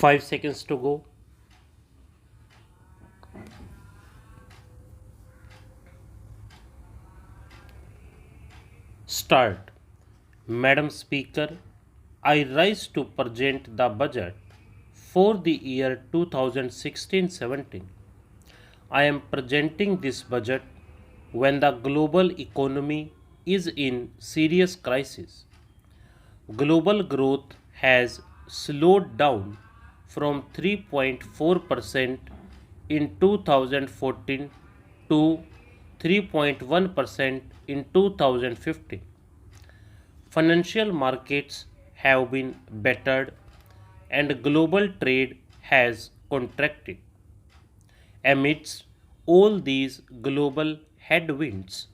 5 seconds to go. Start. Madam Speaker, I rise to present the budget for the year 2016-17. I am presenting this budget when the global economy is in serious crisis. Global growth has slowed down from 3.4% in 2014 to 3.1% in 2015. Financial markets have been battered and global trade has contracted. Amidst all these global headwinds,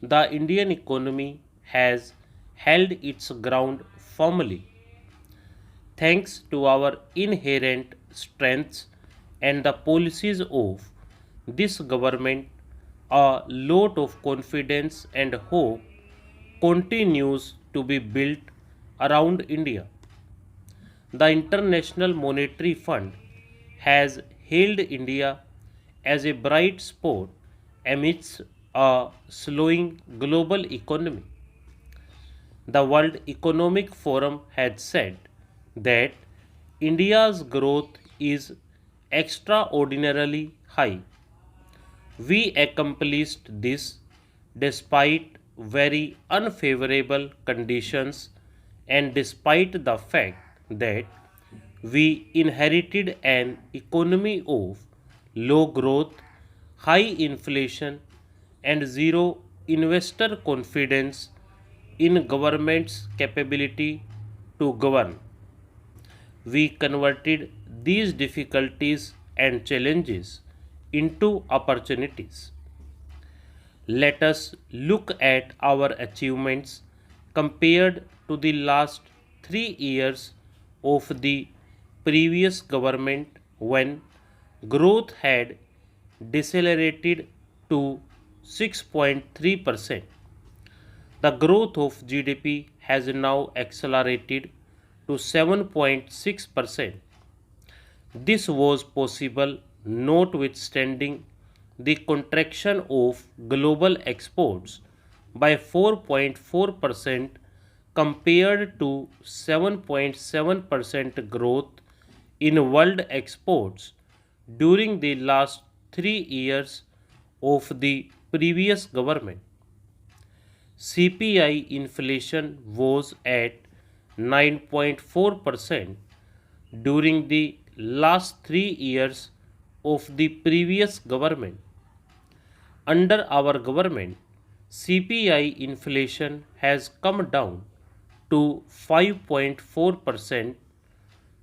the Indian economy has held its ground firmly. Thanks to our inherent strengths and the policies of this government, a lot of confidence and hope continues to be built around India. The International Monetary Fund has hailed India as a bright spot amidst a slowing global economy. The World Economic Forum had said that India's growth is extraordinarily high. We accomplished this despite very unfavorable conditions and despite the fact that we inherited an economy of low growth, high inflation, and zero investor confidence in government's capability to govern. We converted these difficulties and challenges into opportunities. Let us look at our achievements compared to the last 3 years of the previous government when growth had decelerated to 6.3%. The growth of GDP has now accelerated to 7.6%. This was possible notwithstanding the contraction of global exports by 4.4% compared to 7.7% growth in world exports during the last 3 years of the previous government. CPI inflation was at 9.4% during the last 3 years of the previous government. Under our government, CPI inflation has come down to 5.4%,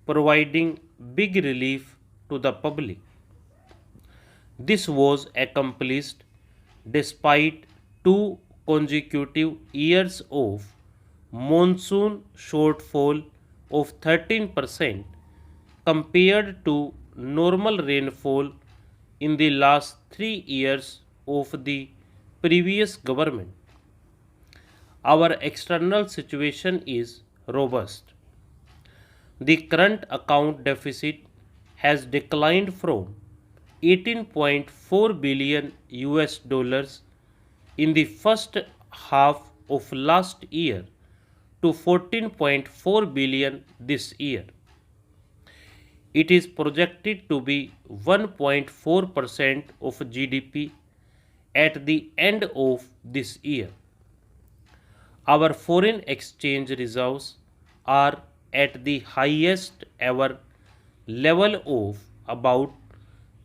providing big relief to the public. This was accomplished despite 2 consecutive years of monsoon shortfall of 13% compared to normal rainfall in the last 3 years of the previous government. Our external situation is robust. The current account deficit has declined from 18.4 billion US dollars in the first half of last year to 14.4 billion this year. It is projected to be 1.4% of GDP at the end of this year. Our foreign exchange reserves are at the highest ever level of about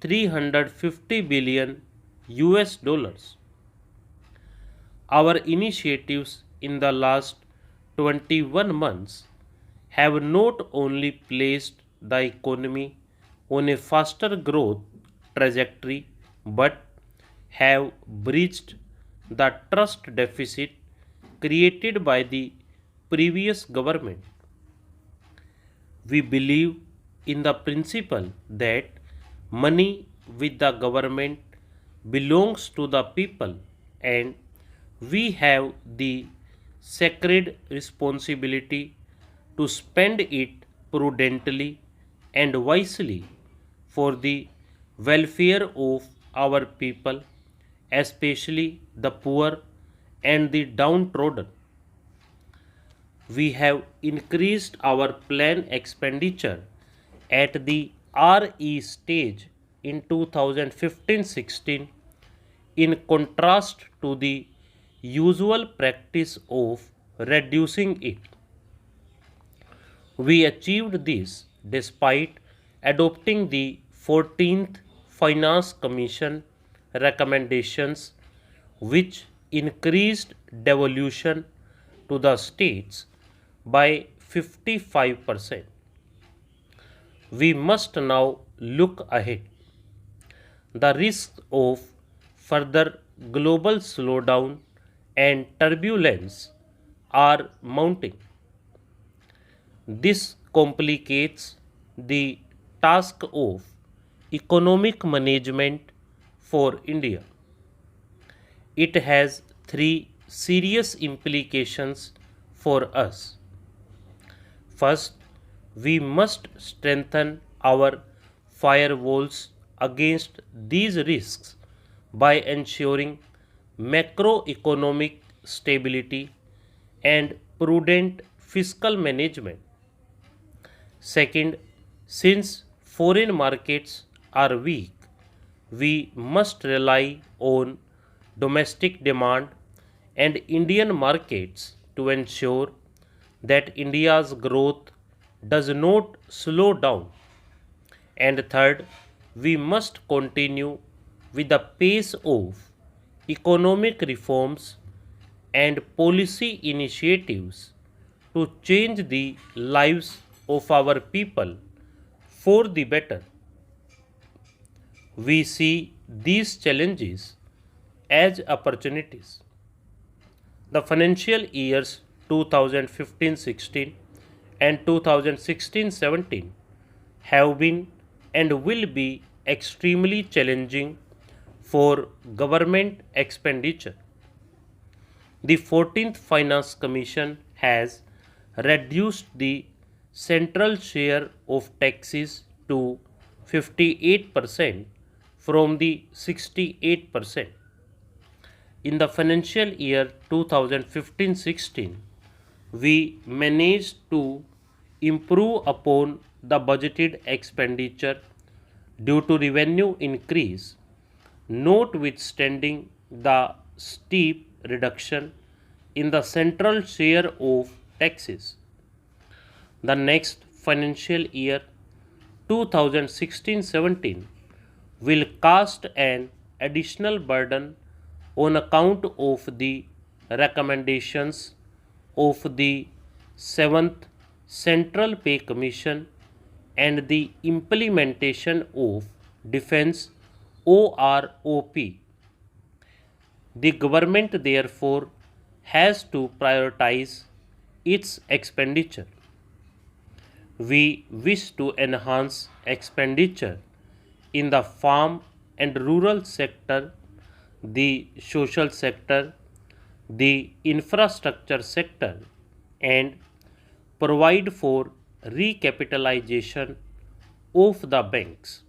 350 billion US dollars. Our initiatives in the last 21 months have not only placed the economy on a faster growth trajectory but have breached the trust deficit created by the previous government. We believe in the principle that money with the government belongs to the people and we have the sacred responsibility to spend it prudently and wisely for the welfare of our people, especially the poor and the downtrodden. We have increased our plan expenditure at the RE stage in 2015-16 in contrast to the usual practice of reducing it. We achieved this despite adopting the 14th Finance Commission recommendations, which increased devolution to the states by 55%. We must now look ahead. The risks of further global slowdown and turbulence are mounting. This complicates the task of economic management for India. It has three serious implications for us. First, we must strengthen our firewalls against these risks by ensuring macroeconomic stability and prudent fiscal management. Second, since foreign markets are weak, we must rely on domestic demand and Indian markets to ensure that India's growth does not slow down. And third, we must continue with the pace of economic reforms and policy initiatives to change the lives of our people for the better. We see these challenges as opportunities. The financial years 2015-16 and 2016-17 have been and will be extremely challenging for government expenditure. The 14th Finance Commission has reduced the central share of taxes to 58% from the 68%. In the financial year 2015-16, we managed to improve upon the budgeted expenditure due to revenue increase, notwithstanding the steep reduction in the central share of taxes. The next financial year 2016-17 will cast an additional burden on account of the recommendations of the 7th Central Pay Commission and the implementation of Defence OROP. The government therefore has to prioritize its expenditure. We wish to enhance expenditure in the farm and rural sector, the social sector, the infrastructure sector, and provide for recapitalization of the banks.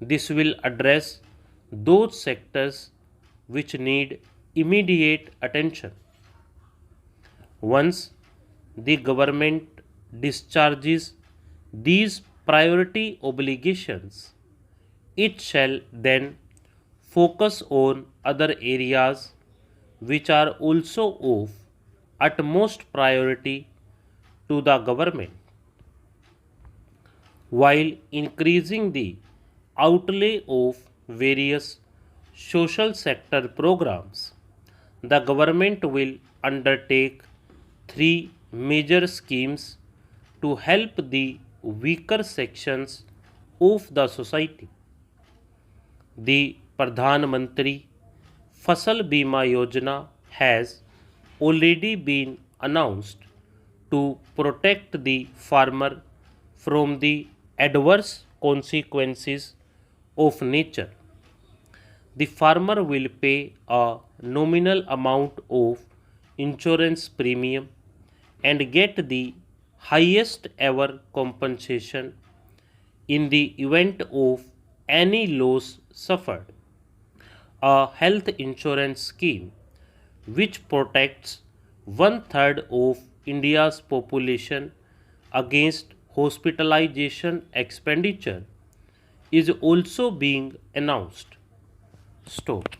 This will address those sectors which need immediate attention. Once the government discharges these priority obligations, it shall then focus on other areas which are also of utmost priority to the government. While increasing the outlay of various social sector programs, the government will undertake three major schemes to help the weaker sections of the society. The Pradhan Mantri Fasal Bima Yojana has already been announced to protect the farmer from the adverse consequences of nature. The farmer will pay a nominal amount of insurance premium and get the highest ever compensation in the event of any loss suffered. A health insurance scheme which protects one third of India's population against hospitalization expenditure is also being announced. Stop.